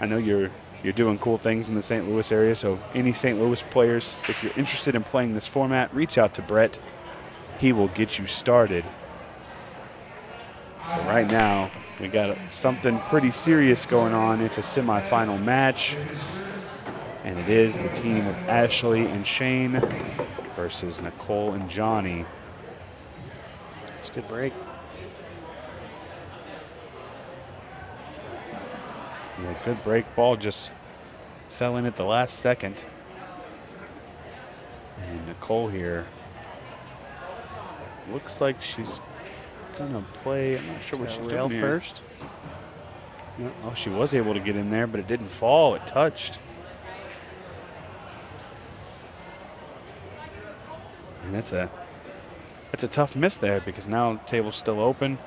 I know you're doing cool things in the St. Louis area, so any St. Louis players, if you're interested in playing this format, reach out to Brett. He will get you started. But right now, we got something pretty serious going on. It's a semifinal match, and it is the team of Ashley and Shane versus Nicole and Johnny. It's a good break. Yeah, good break. Ball just fell in at the last second. And Nicole here looks like she's gonna play. I'm not sure what she's doing here. First. Oh, she was able to get in there, but it didn't fall. It touched. And that's a tough miss there because now the table's still open.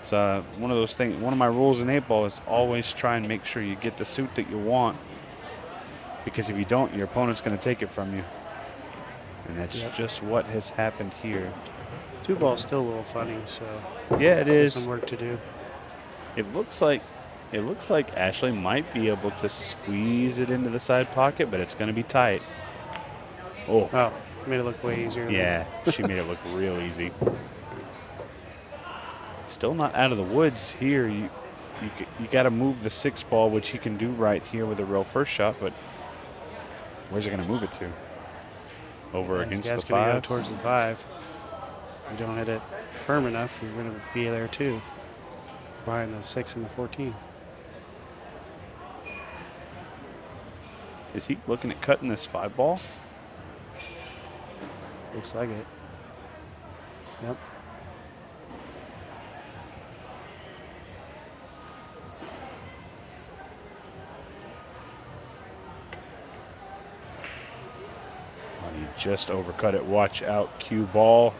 It's one of those things. One of my rules in 8-ball is always try and make sure you get the suit that you want, because if you don't, your opponent's going to take it from you. And that's just what has happened here. 2-ball's still a little funny, so yeah, it is. Some work to do. It looks like Ashley might be able to squeeze it into the side pocket, but it's going to be tight. Oh, made it look way easier. Yeah, she made it look real easy. Still not out of the woods here. You got to move the 6-ball, which he can do right here with a real first shot, but where's it going to move it to? Over against the 5? Go towards the 5. If you don't hit it firm enough, you're going to be there too, behind the 6 and the 14. Is he looking at cutting this 5-ball? Looks like it. Yep. He just overcut it. Watch out, cue ball.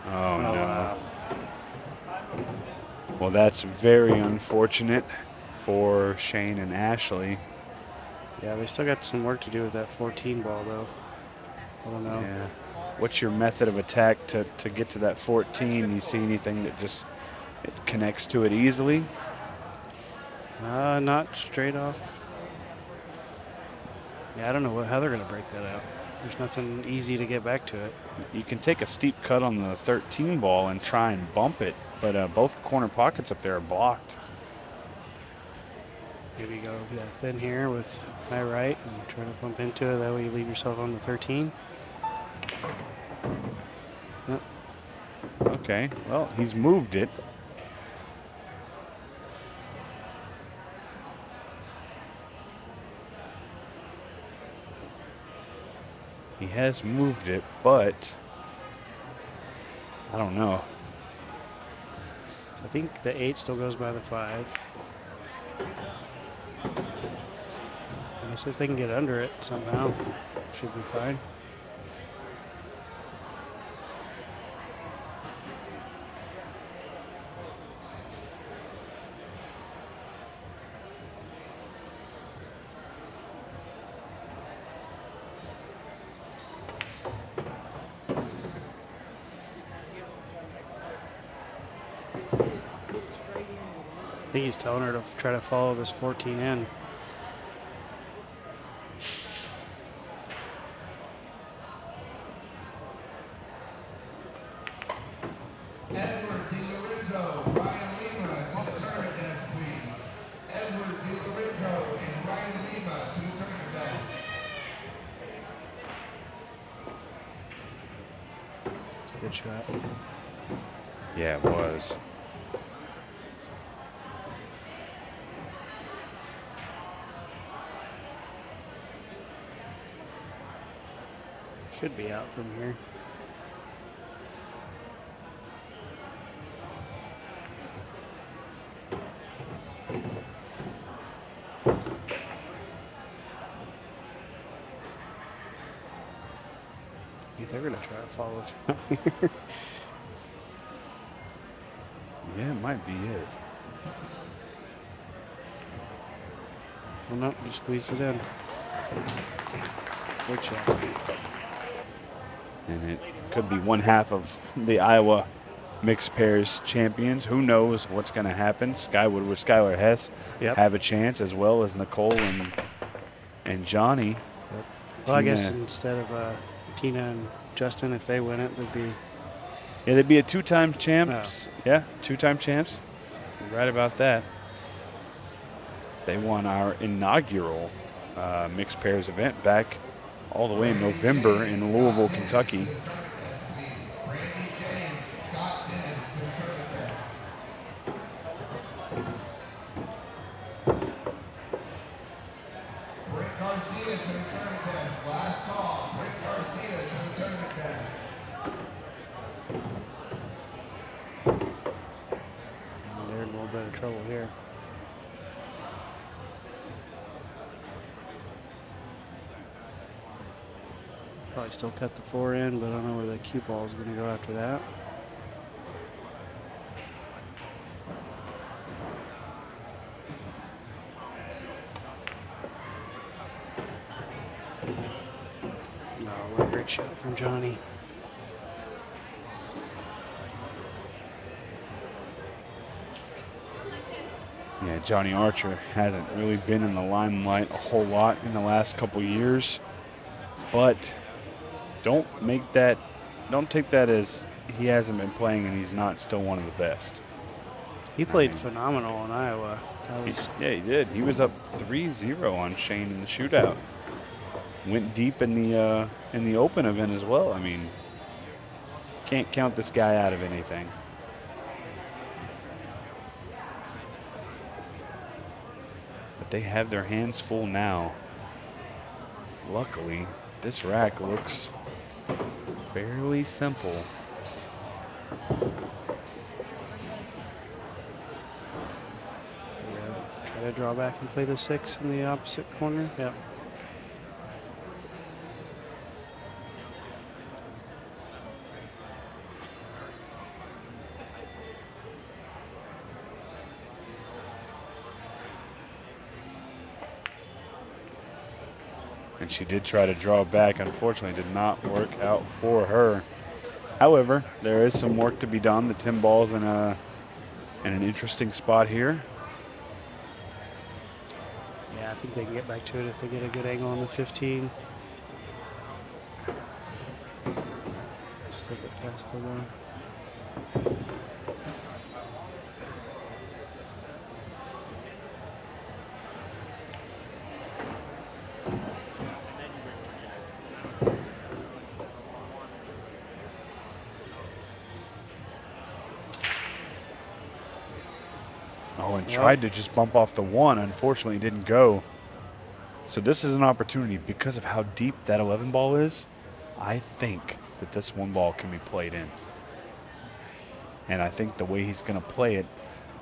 Oh, no. Wow. Well, that's very unfortunate for Shane and Ashley. Yeah, they still got some work to do with that 14 ball, though. I don't know. Yeah. What's your method of attack to get to that 14? You see anything that just connects to it easily? Not straight off. Yeah, I don't know how they're going to break that out. There's nothing easy to get back to it. You can take a steep cut on the 13 ball and try and bump it, but both corner pockets up there are blocked. Maybe go thin here with my right and try to bump into it. That way you leave yourself on the 13. Yep. Okay, well, he's moved it. He has moved it, but I don't know. So I think the 8 still goes by the 5. I guess if they can get under it somehow, should be fine. I think he's telling her to try to follow this 14 in. It's a good shot. Yeah, it was. Should be out from here. They're going to try to follow us. Yeah, it might be it. Well, no, just squeeze it in. Good shot. And it could be one half of the Iowa mixed pairs champions. Who knows what's going to happen? Skywood with Skylar Hess Yep. have a chance, as well as Nicole and Johnny. Yep. Well, I guess Tina- instead of Tina and Justin, if they win it, would be Yeah, they'd be a two-time champs. Yeah, two-time champs. You're right about that. They won our inaugural mixed pairs event back all the way in November in Louisville, Kentucky. Garcia to the tournament desk. Last call. Rick Garcia to the tournament desk. they're in a little bit of trouble here. Probably still cut the 4 in, but I don't know where the cue ball is going to go after that. No, what a great shot from Johnny. Yeah, Johnny Archer hasn't really been in the limelight a whole lot in the last couple years, but don't take that as he hasn't been playing and he's not still one of the best. He played phenomenal in Iowa. That was Yeah, he did. He was up 3-0 on Shane in the shootout. Went deep in the open event as well. I mean, can't count this guy out of anything. But they have their hands full now. Luckily, this rack looks fairly simple. try to draw back and play the 6 in the opposite corner. Yep. And she did try to draw back. Unfortunately, did not work out for her. However, there is some work to be done. The 10 ball's in an interesting spot here. Yeah, I think they can get back to it if they get a good angle on the 15. Stick it past the one. Oh, and tried to just bump off the 1. Unfortunately, it didn't go. So this is an opportunity because of how deep that 11 ball is. I think that this 1 ball can be played in. And I think the way he's going to play it,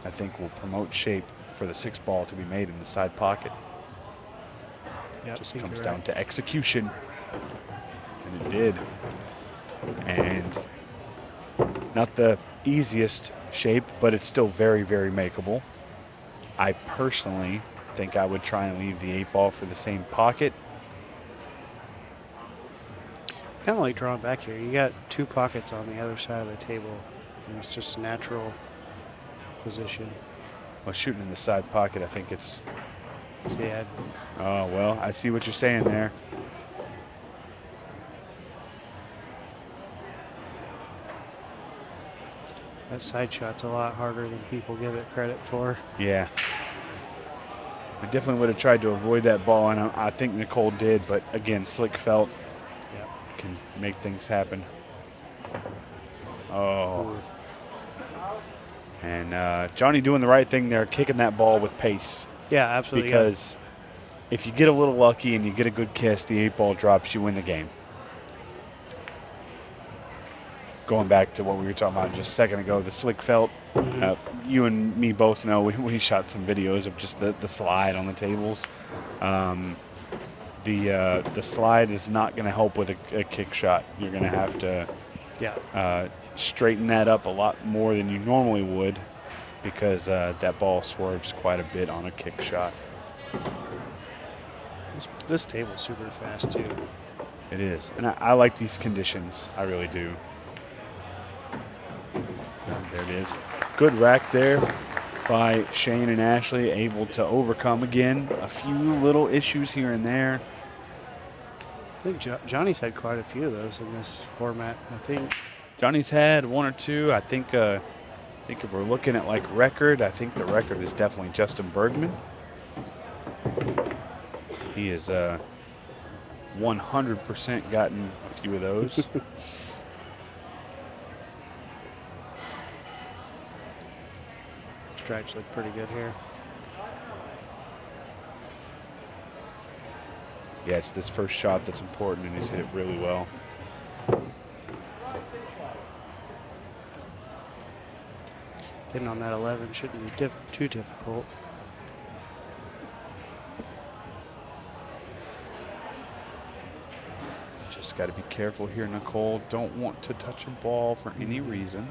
I think will promote shape for the 6 ball to be made in the side pocket. Yep, Just comes down to execution. And it did. And not the easiest shape, but it's still very, very makeable. I personally think I would try and leave the 8 ball for the same pocket. Kind of like drawing back here. You got 2 pockets on the other side of the table. And it's just a natural position. Well, shooting in the side pocket, I think it's... So yeah, Oh, well, I see what you're saying there. that side shot's a lot harder than people give it credit for. Yeah. I definitely would have tried to avoid that ball, and I think Nicole did, but again, slick felt Yep. can make things happen. Oh. And Johnny doing the right thing there, kicking that ball with pace. Yeah, absolutely. Because if you get a little lucky and you get a good kiss, the 8 ball drops, you win the game. Going back to what we were talking about just a second ago, the slick felt. You and me both know we shot some videos of just the slide on the tables. The slide is not going to help with a kick shot. You're going to have to straighten that up a lot more than you normally would because that ball swerves quite a bit on a kick shot. This table's super fast too. It is. And I like these conditions. I really do. There it is. Good rack there by Shane and Ashley, able to overcome again a few little issues here and there. I think Johnny's had quite a few of those in this format. I think Johnny's had one or two. I think if we're looking at like record, I think the record is definitely Justin Bergman. He has 100% gotten a few of those. strikes look pretty good here. Yeah, it's this first shot that's important, and he's hit it really well. Getting on that 11 shouldn't be too difficult. Just got to be careful here, Nicole. Don't want to touch a ball for any reason.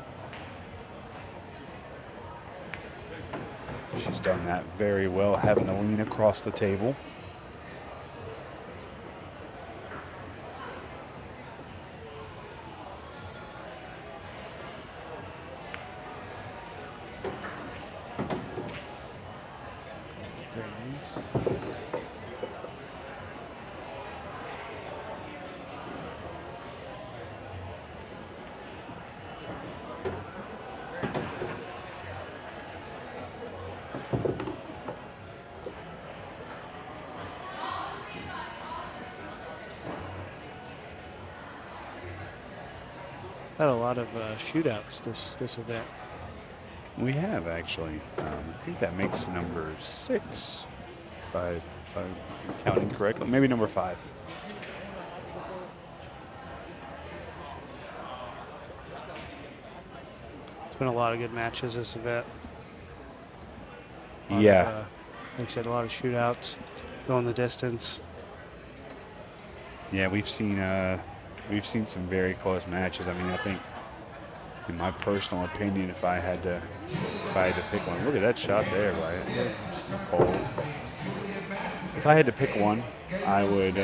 She's done that very well, having to lean across the table. Very nice. Had a lot of shootouts this event. We have, actually. I think that makes number 6, if I'm counting correctly. Maybe number 5. It's been a lot of good matches this event. Yeah. Like I said, a lot of shootouts, going the distance. Yeah, we've seen some very close matches. I mean, I think, in my personal opinion, if I had to pick one, look at that shot there by Nicole. If I had to pick one, I would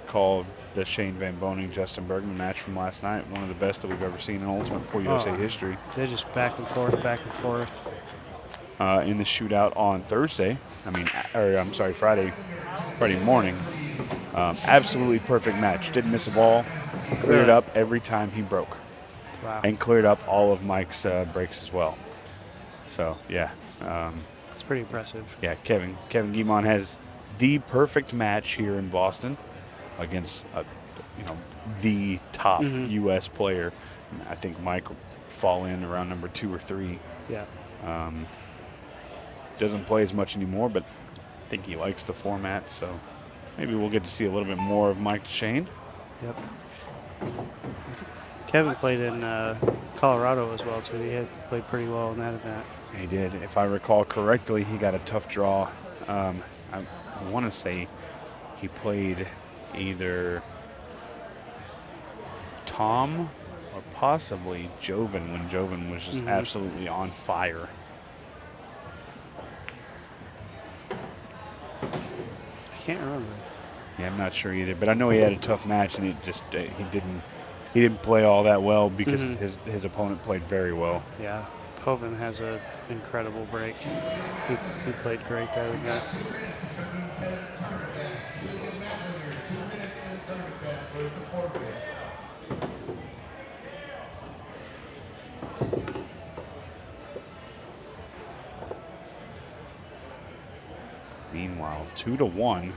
call the Shane Van Boening Justin Bergman match from last night one of the best that we've ever seen in Ultimate Pool USA history. They're just back and forth, back and forth. In the shootout on Thursday, Friday morning. Absolutely perfect match. Didn't miss a ball. Cleared up every time he broke. Wow. And cleared up all of Mike's breaks as well. So, yeah. It's pretty impressive. Yeah, Kevin Guimond has the perfect match here in Boston against, the top U.S. player. I think Mike will fall in around number 2 or 3. Yeah. Doesn't play as much anymore, but I think he likes the format, so maybe we'll get to see a little bit more of Mike Shane. Yep. Kevin played in Colorado as well, too. He had played pretty well in that event. He did. If I recall correctly, he got a tough draw. I want to say he played either Tom or possibly Joven when Joven was just absolutely on fire. I can't remember. Yeah, I'm not sure either, but I know he had a tough match, and he didn't play all that well because his opponent played very well. Yeah. Coven has an incredible break. He played great that event. Meanwhile, 2-1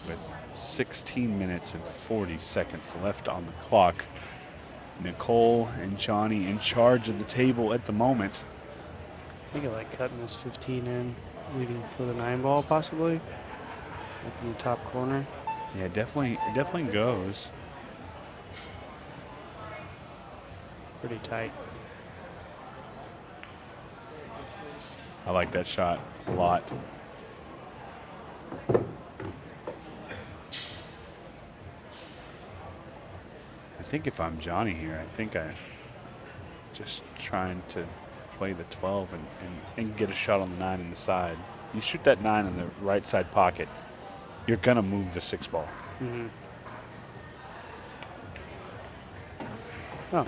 with 16 minutes and 40 seconds left on the clock. Nicole and Johnny in charge of the table at the moment. I think I like cutting this 15 in, leaving for the 9 ball possibly. Up in the top corner. Yeah, it definitely goes. Pretty tight. I like that shot a lot. I think if I'm Johnny here, I think I'm just trying to play the 12 and get a shot on the 9 in the side. You shoot that 9 in the right side pocket, you're going to move the 6 ball. Oh,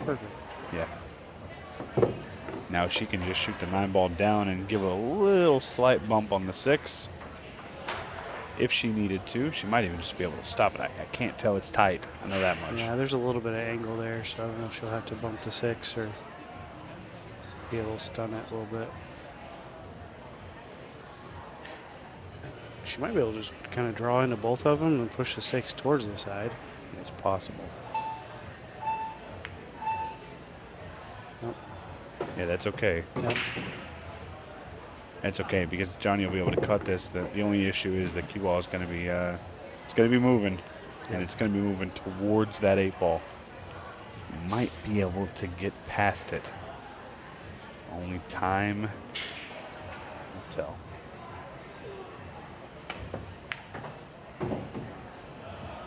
perfect. Yeah. Now she can just shoot the 9-ball down and give a little slight bump on the 6. If she needed to, she might even just be able to stop it. I can't tell it's tight. I know that much. Yeah, there's a little bit of angle there, so I don't know if she'll have to bump the 6 or be able to stun it a little bit. She might be able to just kind of draw into both of them and push the 6 towards the side. It's possible. Nope. Yeah, that's okay. Yep. That's okay because Johnny will be able to cut this. The only issue is the cue ball is going to be it's going to be moving, and it's going to be moving towards that 8-ball. Might be able to get past it. Only time will tell.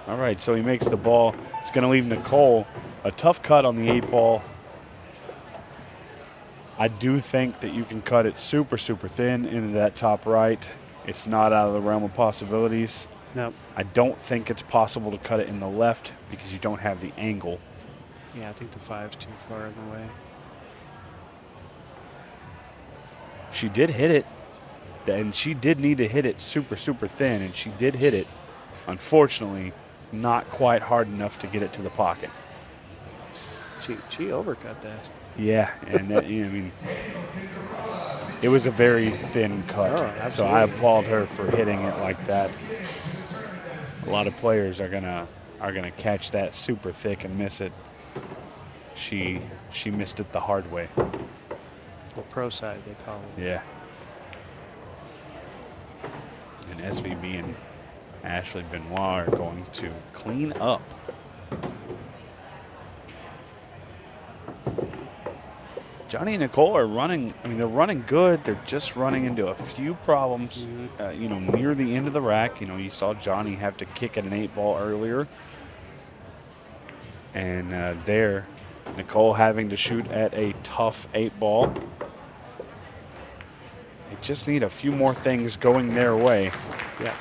All right, so he makes the ball. It's going to leave Nicole a tough cut on the 8-ball. I do think that you can cut it super, super thin into that top right. It's not out of the realm of possibilities. Nope. I don't think it's possible to cut it in the left because you don't have the angle. Yeah, I think the 5's too far in the way. She did hit it, and she did need to hit it super, super thin, and she did hit it. Unfortunately, not quite hard enough to get it to the pocket. She overcut that. Yeah, and that, I mean, it was a very thin cut. Oh, so I applaud her for hitting it like that. A lot of players are gonna catch that super thick and miss it. She missed it the hard way. The pro side, they call it. Yeah. And SVB and Ashley Benoit are going to clean up. Johnny and Nicole are running. I mean, they're running good. They're just running into a few problems, near the end of the rack. You saw Johnny have to kick at an 8-ball earlier. And there, Nicole having to shoot at a tough 8-ball. They just need a few more things going their way. Yeah.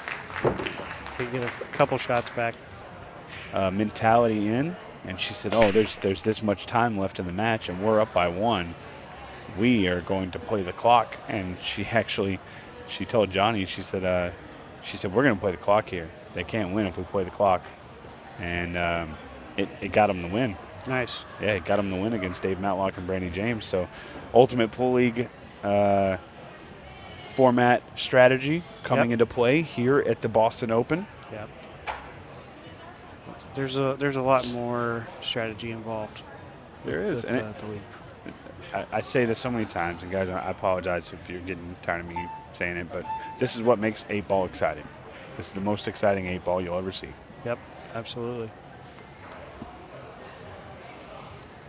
They get a couple shots back. Mentality in. And she said, oh, there's this much time left in the match, and we're up by 1. We are going to play the clock. And she told Johnny, she said, we're going to play the clock here. They can't win if we play the clock. And it got them the win. Nice. Yeah, it got them the win against Dave Matlock and Brandy James. So Ultimate Pool League format strategy coming into play here at the Boston Open. Yep. There's a lot more strategy involved. There is. With, the league. I say this so many times, and guys, I apologize if you're getting tired of me saying it, but this is what makes 8-ball exciting. This is the most exciting 8-ball you'll ever see. Yep, absolutely.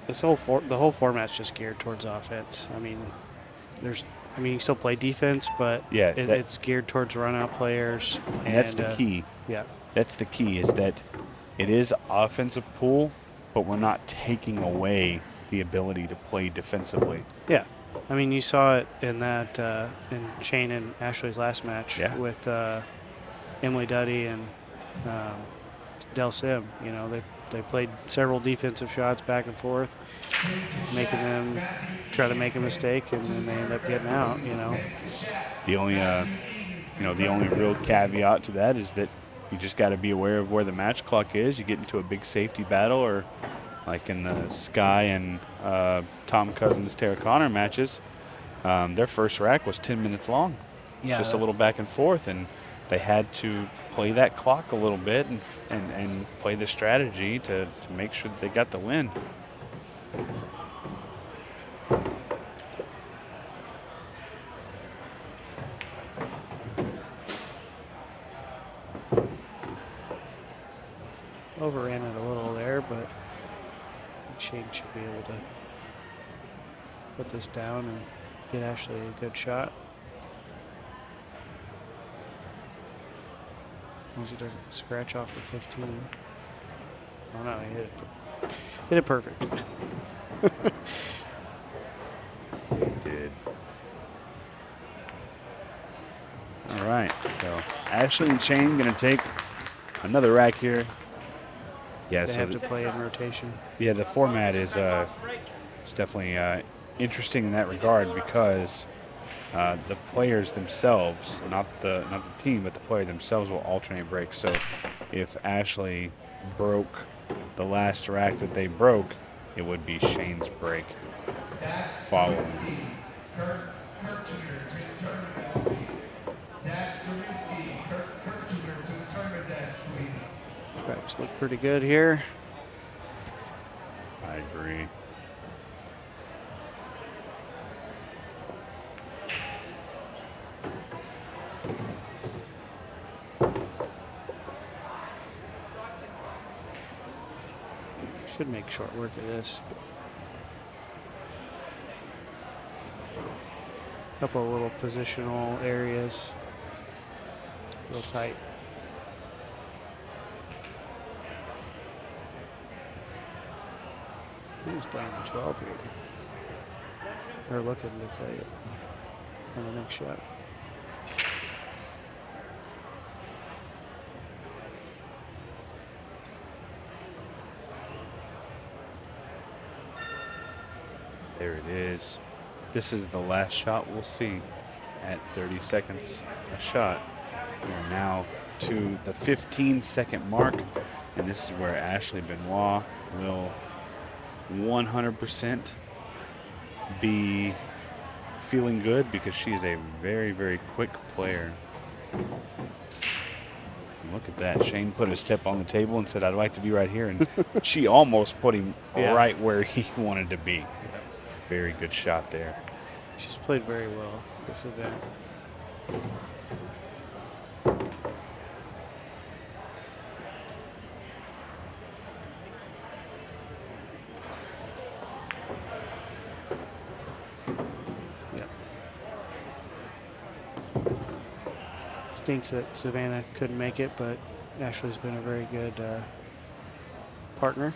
The whole format's just geared towards offense. I mean, you still play defense, but yeah, it's geared towards run-out players. And that's the key. Yeah. That's the key, is that it is offensive pool, but we're not taking away the ability to play defensively. Yeah. I mean, you saw it in that in Shane and Ashley's last match with Emily Duddy and Del Sim. They played several defensive shots back and forth, making them try to make a mistake, and then they end up getting out. The only real caveat to that is that you just got to be aware of where the match clock is. You get into a big safety battle, or like in the Sky and Tom Cousins, Tara Connor matches, their first rack was 10 minutes long. Yeah. Just a little back and forth, and they had to play that clock a little bit and play the strategy to make sure that they got the win. Overran it a little there, but I think Shane should be able to put this down and get Ashley a good shot. As long as he doesn't scratch off the 15. Oh no, he hit it perfect. He did. All right, so Ashley and Shane going to take another rack here. Yeah, They so have to play in rotation. yeah, the format is It's definitely interesting in that regard because the players themselves, not the team, but the player themselves will alternate breaks. So if Ashley broke the last rack that they broke, it would be Shane's break following. Kurt Jr. to the tournament desk, please. Dax Draminsky, Kurt Jr. to the tournament desk, please. Tracks look pretty good here. I agree. Should make short work of this. Couple of little positional areas. Real tight. He's playing the 12 here. They're looking to play it on the next shot. There it is. This is the last shot we'll see at 30 seconds a shot. We're now to the 15-second mark, and this is where Ashley Benoit will 100% be feeling good because she is a very, very quick player. Look at that. Shane put his tip on the table and said, I'd like to be right here. And she almost put him right where he wanted to be. Very good shot there. She's played very well this event. Stinks that Savannah couldn't make it, but Ashley's been a very good partner.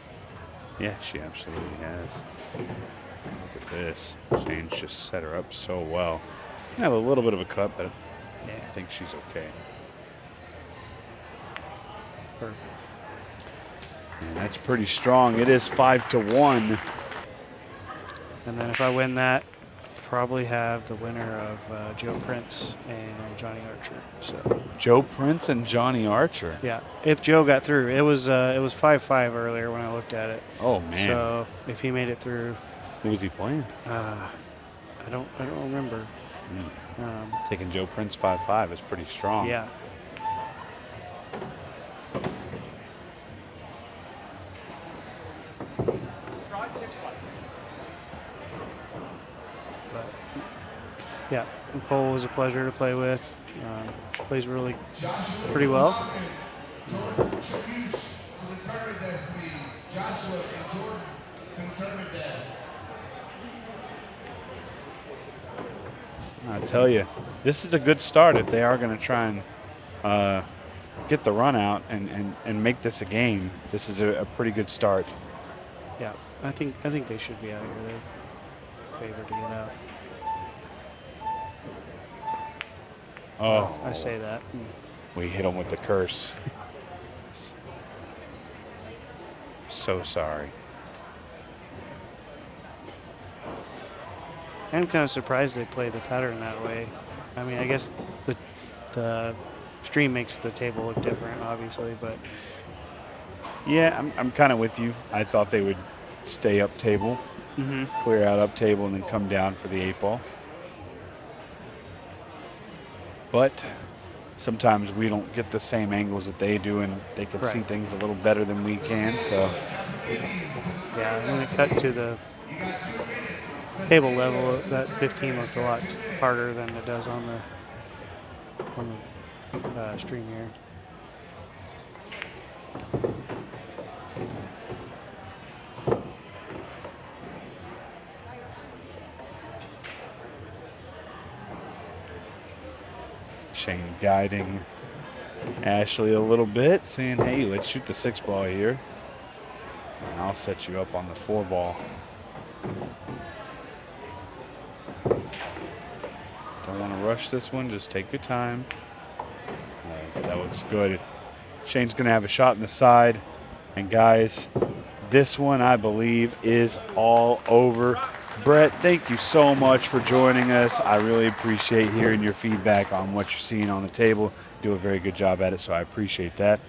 Yeah, she absolutely has. Look at this. Shane's just set her up so well. Have a little bit of a cut, but I think she's okay. Perfect. And that's pretty strong. It is 5-1. And then if I win that, probably have the winner of Joe Prince and Johnny Archer. So Joe Prince and Johnny Archer. yeah, if Joe got through, it was 5-5 earlier when I looked at it. Oh man! So if he made it through, who was he playing? I don't remember. Taking Joe Prince 5-5 is pretty strong. Yeah. Yeah, Nicole was a pleasure to play with. She plays really pretty well. Jordan Chaguse to the tournament desk, please. Joshua and Jordan to the tournament desk. I tell you, this is a good start if they are going to try and get the run out and make this a game. This is a pretty good start. Yeah, I think they should be out here. They're favored to get out. Oh, I say that. We hit him with the curse. So sorry. I'm kind of surprised they play the pattern that way. I mean, I guess the stream makes the table look different, obviously, but yeah, I'm kind of with you. I thought they would stay up table, clear out up table, and then come down for the 8-ball. But sometimes we don't get the same angles that they do, and they can see things a little better than we can. So, yeah, and when it cut to the table level, that 15 looked a lot harder than it does on the stream here. Shane guiding Ashley a little bit, saying, hey, let's shoot the 6-ball here. And I'll set you up on the 4-ball. Don't want to rush this one. Just take your time. That looks good. Shane's going to have a shot in the side. And, guys, this one, I believe, is all over. Brett, thank you so much for joining us. I really appreciate hearing your feedback on what you're seeing on the table. You do a very good job at it, so I appreciate that.